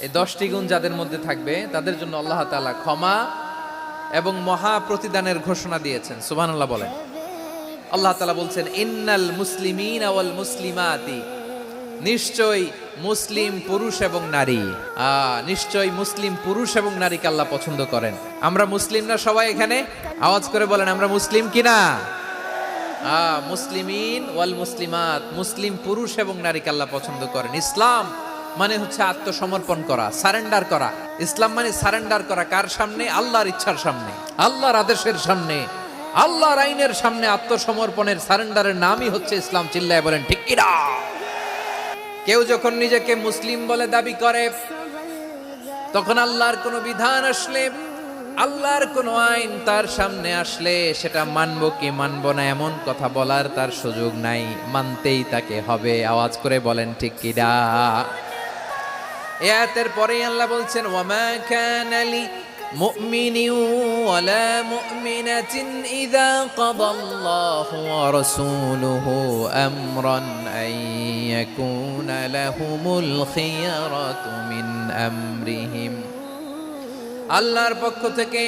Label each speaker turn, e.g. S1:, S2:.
S1: এই 10টি গুণ যাদের মধ্যে থাকবে তাদের জন্য আল্লাহ তাআলা ক্ষমা এবং মহা প্রতিদানের ঘোষণা দিয়েছেন। সুবহানাল্লাহ বলেন। আল্লাহ তাআলা বলছেন ইন্নাল মুসলিমিনা ওয়াল মুসলিমাতি, নিশ্চয় মুসলিম পুরুষ এবং নারী, নিশ্চয় মুসলিম পুরুষ এবং নারীকে আল্লাহ পছন্দ করেন। আমরা মুসলিম না সবাই এখানে? আওয়াজ করে বলেন আমরা মুসলিম কিনা? মুসলিমিন ওয়াল মুসলিমাত, মুসলিম পুরুষ এবং নারীকে আল্লাহ পছন্দ করেন। ইসলাম মানে হচ্ছে আত্মসমর্পণ করা, সারেন্ডার করা। ইসলাম মানে সারেন্ডার করা কার সামনে? আল্লাহর ইচ্ছার সামনে, আল্লাহর আদেশের সামনে, আল্লাহর আইনের সামনে আত্মসমর্পণের সারেন্ডারের নামই হচ্ছে ইসলাম। চিল্লায় বলেন ঠিক কিনা? কেউ যখন নিজেকে মুসলিম বলে দাবি করে, তখন আল্লাহর কোনো বিধান আসলে, আল্লাহর কোনো আইন তার সামনে আসলে সেটা মানবো কি মানবো না এমন কথা বলার তার সুযোগ নাই, মানতেই তাকে হবে। আওয়াজ করে বলেন ঠিক কিনা? এই আয়াতের পরেই আল্লাহ বলছেন ওয়ামা কানা লি মুমিনিন ওয়ালা মুমিনাতিন ইযা কাদাল্লাহু ওয়া রাসূলুহু আমরান আন ইয়াকুনা লাহুমুল খিয়ারাতু মিন আমরিহিম। আল্লাহর পক্ষ থেকে